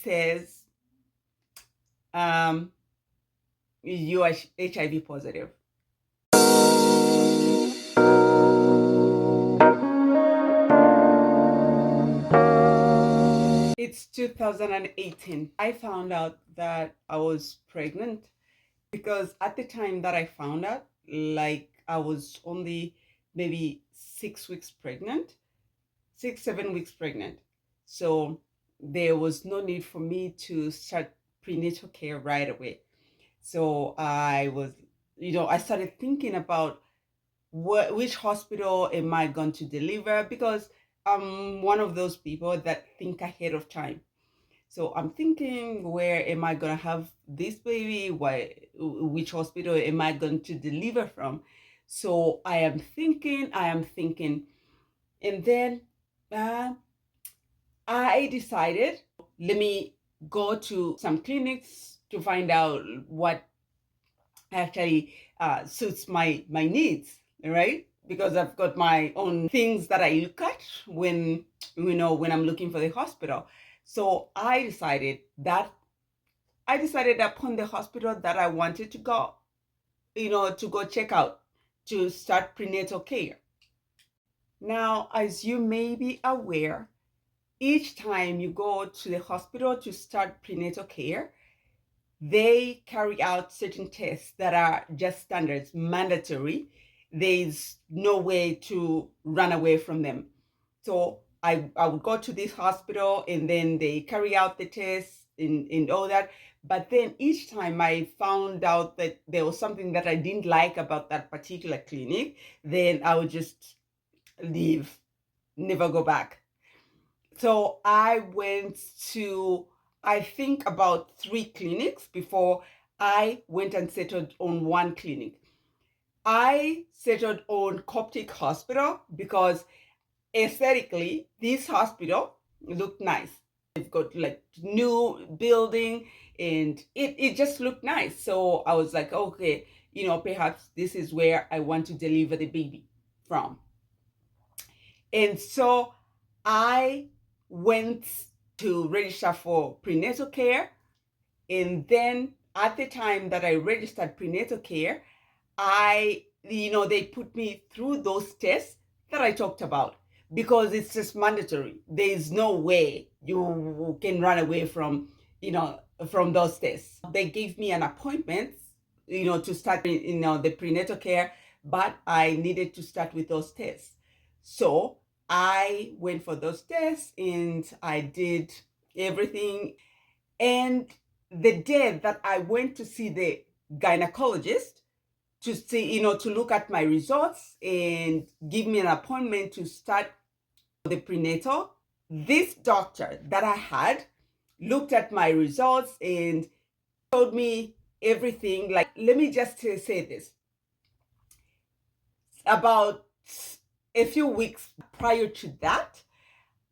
says you are HIV positive. It's 2018. I found out that I was pregnant because at the time that I found out, like I was only maybe 6 weeks pregnant, 7 weeks pregnant. So there was no need for me to start prenatal care right away. So I was, I started thinking about which hospital am I going to deliver, because I'm one of those people that think ahead of time. So I'm thinking, where am I going to have this baby? Which hospital am I going to deliver from? So I am thinking, and then uh, I decided, let me go to some clinics to find out what actually suits my needs, right? Because I've got my own things that I look at when I'm looking for the hospital. So I decided upon the hospital that I wanted to go, to go check out, to start prenatal care. Now, as you may be aware, each time you go to the hospital to start prenatal care, they carry out certain tests that are just standards, mandatory. There's no way to run away from them. So I would go to this hospital, and then they carry out the tests and all that. But then each time I found out that there was something that I didn't like about that particular clinic, then I would just leave, never go back. So I went to, I think, about 3 clinics before I went and settled on one clinic. I settled on Coptic Hospital because aesthetically, this hospital looked nice. They've got like new building, and it just looked nice. So I was like, okay, perhaps this is where I want to deliver the baby from. And so I went to register for prenatal care. And then at the time that I registered prenatal care, they put me through those tests that I talked about, because it's just mandatory. There's no way you can run away from those tests. They gave me an appointment, to start, the prenatal care, but I needed to start with those tests. So I went for those tests and I did everything. And the day that I went to see the gynecologist to see, to look at my results and give me an appointment to start the prenatal, this doctor that I had looked at my results and told me everything. Like, let me just say this. About a few weeks prior to that,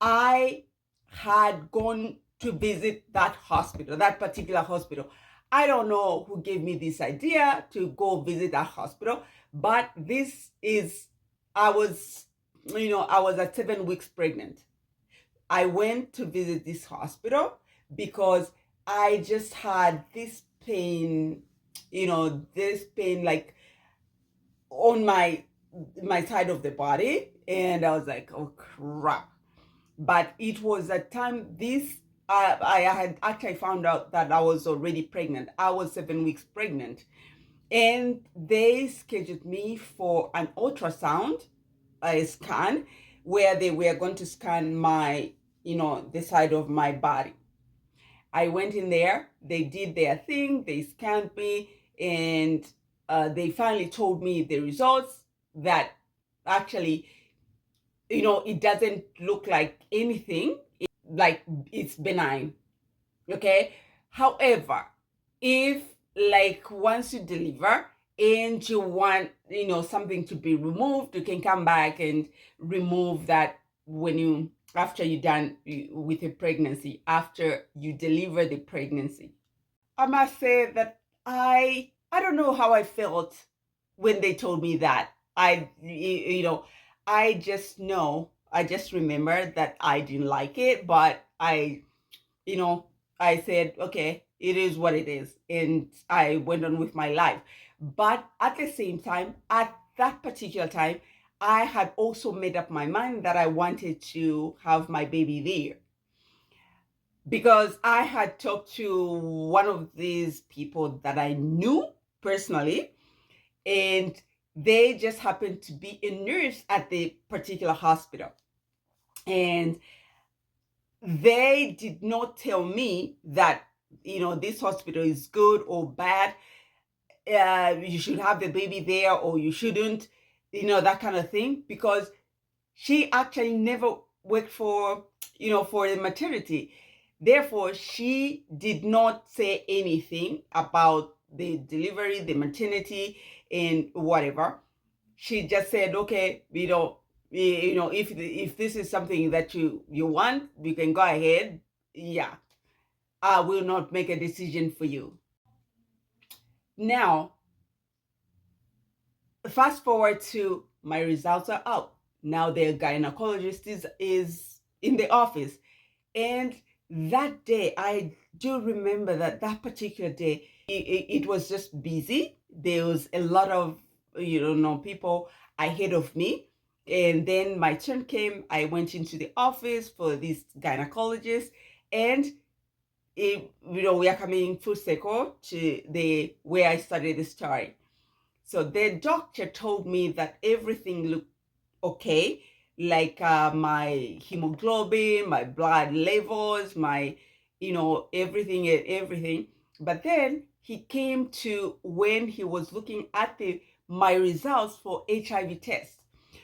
I had gone to visit that hospital, that particular hospital. I don't know who gave me this idea to go visit that hospital, but I was at 7 weeks pregnant. I went to visit this hospital because I just had this pain, like on my side of the body, and I was like, oh crap. But it was a time I had actually found out that I was already pregnant. I was 7 weeks pregnant, and they scheduled me for an ultrasound, a scan, where they were going to scan my, the side of my body. I went in there, they did their thing, they scanned me, and they finally told me the results, that actually, it doesn't look like anything, like it's benign. Okay. However, if, like, once you deliver and you want, something to be removed, you can come back and remove that after you're done with a pregnancy, after you deliver the pregnancy. I must say that I don't know how I felt when they told me that. I just remember that I didn't like it, but I I said, okay, it is what it is. And I went on with my life. But at the same time, at that particular time, I had also made up my mind that I wanted to have my baby there, because I had talked to one of these people that I knew personally, and they just happened to be a nurse at the particular hospital. And they did not tell me that, this hospital is good or bad. You should have the baby there or you shouldn't, that kind of thing, because she actually never worked for the maternity. Therefore, she did not say anything about the delivery, the maternity, and whatever. She just said, okay, if this is something that you want, you can go ahead. Yeah, I will not make a decision for you. Now, fast forward to my results are out. Now the gynecologist is in the office. And that day, I do remember that particular day, it was just busy. There was a lot of, people ahead of me. And then my turn came. I went into the office for this gynecologist. And, we are coming full circle to the where I started the story. So the doctor told me that everything looked okay, like my hemoglobin, my blood levels, my, everything. But then he came to when he was looking at my results for HIV test.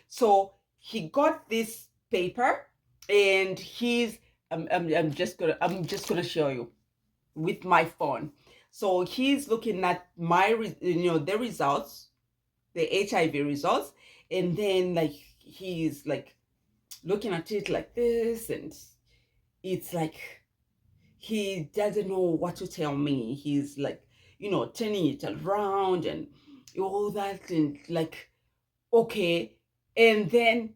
So he got this paper, and I'm just gonna show you with my phone. So he's looking at the results, the HIV results, and then like he's like looking at it like this, and it's like he doesn't know what to tell me. He's like, turning it around and all that, and like, okay. And then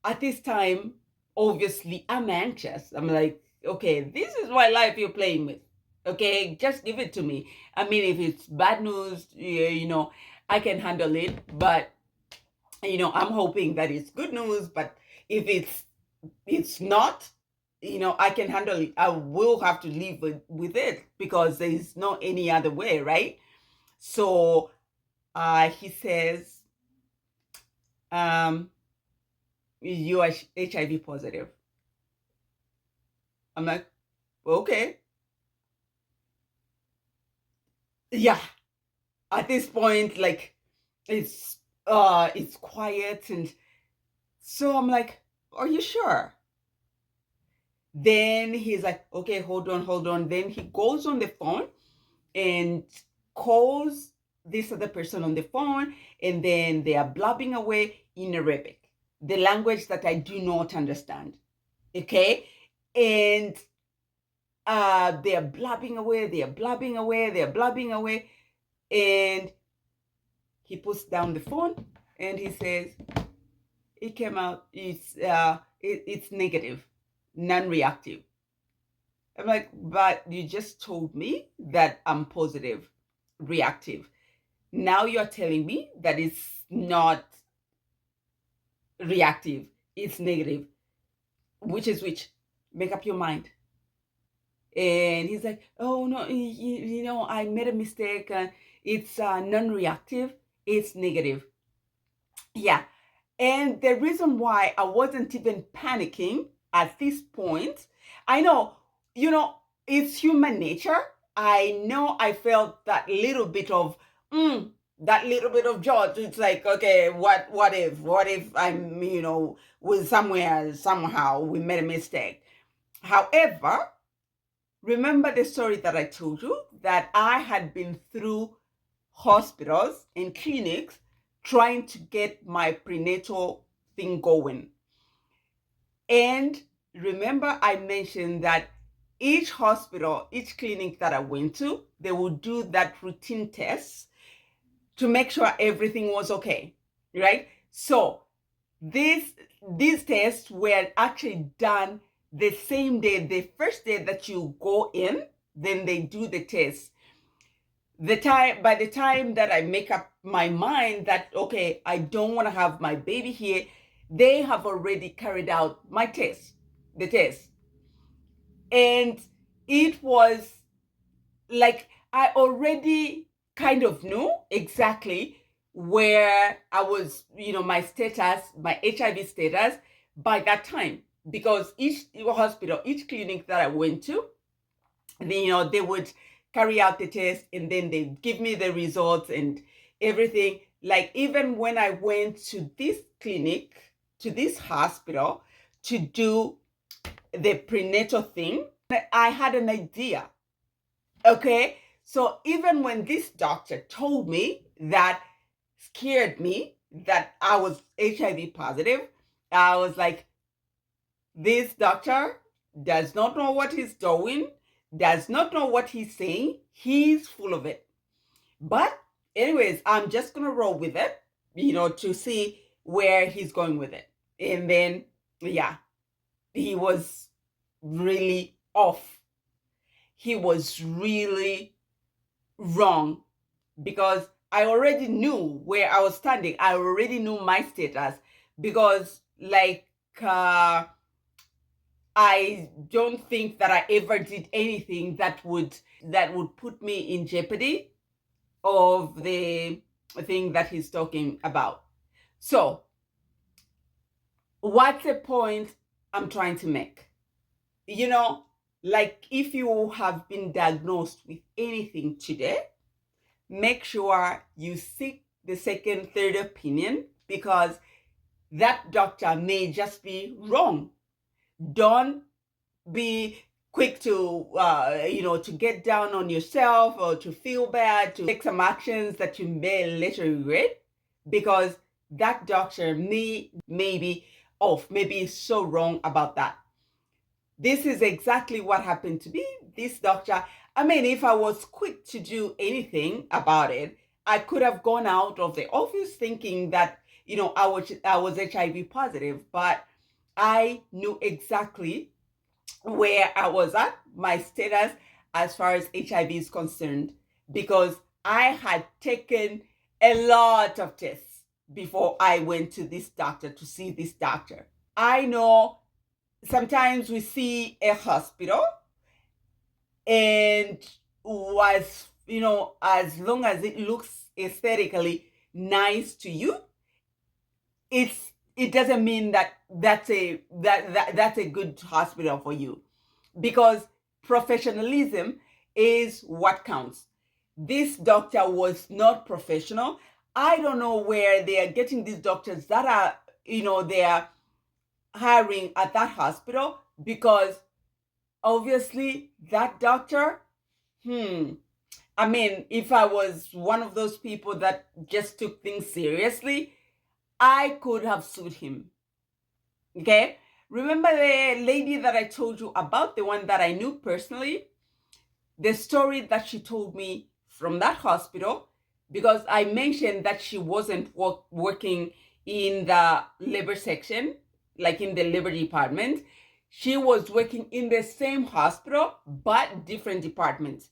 at this time, obviously, I'm anxious. I'm like, okay, this is my life you're playing with. Okay, just give it to me. I mean, if it's bad news, yeah, I can handle it. But I'm hoping that it's good news. But if it's not, I can handle it. I will have to live with it, because there's no any other way, right? So he says, um, you are HIV positive. I'm like, okay. Yeah. At this point, like, it's quiet, and so I'm like, are you sure? Then he's like, okay, hold on. Then he goes on the phone and calls this other person on the phone, and then they are blabbing away in Arabic, the language that I do not understand. Okay. And they are blabbing away, and he puts down the phone, and he says, it came out, it's negative, non-reactive. I'm like, but you just told me that I'm positive, reactive. Now you're telling me that it's not reactive, it's negative. Which is which? Make up your mind. And he's like, oh no, I made a mistake. It's non-reactive, it's negative. Yeah. And the reason why I wasn't even panicking at this point, I know, it's human nature. I know I felt that little bit of, that little bit of judge. It's like, okay, what if I'm, with somewhere, somehow we made a mistake. However, remember the story that I told you, that I had been through hospitals and clinics trying to get my prenatal thing going. And remember, I mentioned that each hospital, each clinic that I went to, they would do that routine test to make sure everything was okay, right? So these tests were actually done the same day, the first day that you go in, then they do the test. By the time that I make up my mind that, okay, I don't want to have my baby here, they have already carried out the test. And it was like I already kind of knew exactly where I was, my status, my HIV status by that time. Because each hospital, each clinic that I went to, they would carry out the test and then they give me the results and everything. Like even when I went to this clinic, to this hospital to do the prenatal thing, I had an idea. Okay. So even when this doctor told me that, scared me that I was HIV positive, I was like, this doctor does not know what he's doing, does not know what he's saying. He's full of it. But anyways, I'm just going to roll with it, to see where he's going with it. And then, yeah, he was really off. He was really wrong because I already knew where I was standing. I already knew my status because, I don't think that I ever did anything that would put me in jeopardy of the thing that he's talking about. So, what's the point I'm trying to make? If you have been diagnosed with anything today, make sure you seek the second, third opinion because that doctor may just be wrong. Don't be quick to to get down on yourself or to feel bad, to take some actions that you may later regret because that doctor may be off, maybe so wrong about that. This is exactly what happened to me. This doctor, I mean, if I was quick to do anything about it, I could have gone out of the office thinking that, I was HIV positive, but I knew exactly where I was at, my status as far as HIV is concerned, because I had taken a lot of tests before I went to this doctor to see this doctor. I know sometimes we see a hospital and was, as long as it looks aesthetically nice to you, it doesn't mean that that's a good hospital for you, because professionalism is what counts. This doctor was not professional. I don't know where they are getting these doctors that are, they are hiring at that hospital, because obviously that doctor, I mean, if I was one of those people that just took things seriously, I could have sued him. Okay? Remember the lady that I told you about, the one that I knew personally? The story that she told me from that hospital, because I mentioned that she wasn't working in the labor section, like in the labor department. She was working in the same hospital, but different departments.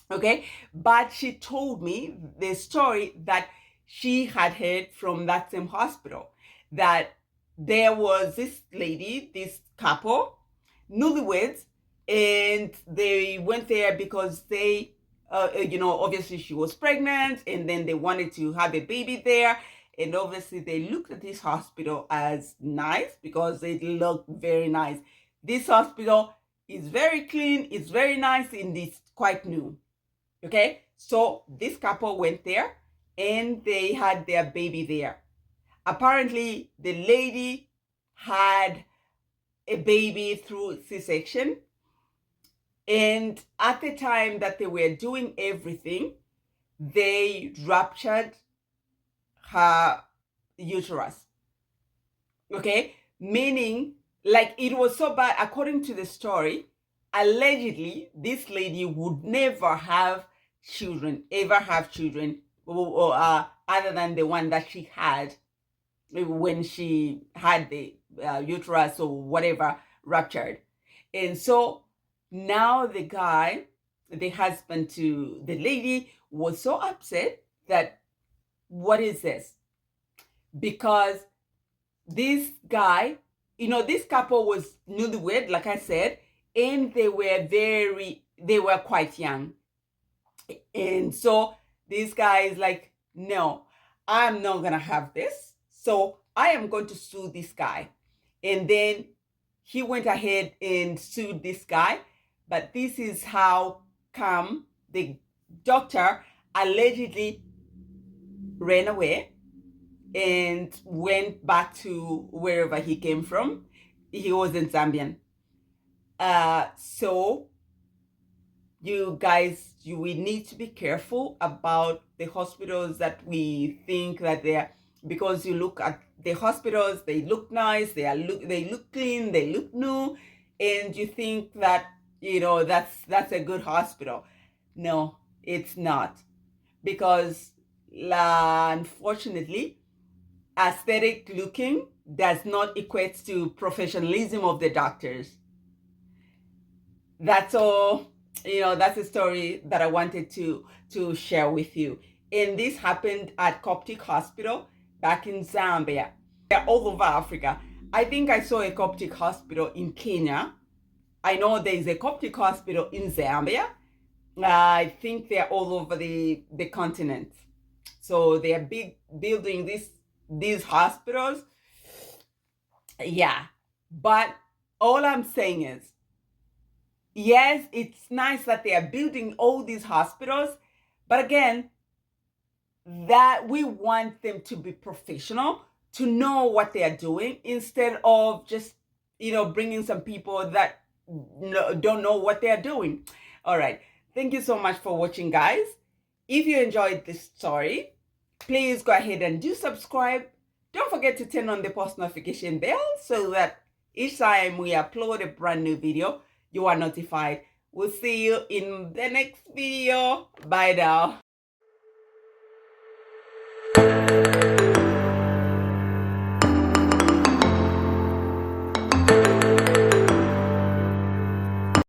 Okay? But she told me the story that she had heard from that same hospital, that there was this lady, this couple, newlyweds, and they went there because they, obviously she was pregnant and then they wanted to have a baby there. And obviously they looked at this hospital as nice because it looked very nice. This hospital is very clean, it's very nice, and it's quite new. Okay, so this couple went there and they had their baby there. Apparently, the lady had a baby through C-section. And at the time that they were doing everything, they ruptured her uterus. Okay, meaning like it was so bad, according to the story, allegedly, this lady would never have children, ever have children, other than the one that she had when she had the uterus or whatever ruptured. And so Now the husband to the lady, was so upset that, what is this? Because this guy, this couple was newlywed, like I said, and they were quite young. And so this guy is like, no, I'm not going to have this. So I am going to sue this guy. And then he went ahead and sued this guy. But this is how come the doctor allegedly ran away and went back to wherever he came from. He was in Zambian. So you guys, we need to be careful about the hospitals that we think that they're, because you look at the hospitals, they look nice, they look clean, they look new, and you think that that's a good hospital. No, it's not, because unfortunately, aesthetic looking does not equate to professionalism of the doctors. That's all. That's a story that I wanted to share with you. And this happened at Coptic Hospital back in Zambia. They're all over Africa. I think I saw a Coptic hospital in Kenya. I know there is a Coptic hospital in Zambia. I think they're all over the continent. So they are building these hospitals. Yeah. But all I'm saying is, yes, it's nice that they are building all these hospitals, but again, that we want them to be professional, to know what they are doing, instead of just, bringing some people that don't know what they are doing. All right. Thank you so much for watching, guys. If you enjoyed this story, please go ahead and do subscribe. Don't forget to turn on the post notification bell so that each time we upload a brand new video, you are notified. We'll see you in the next video. Bye now.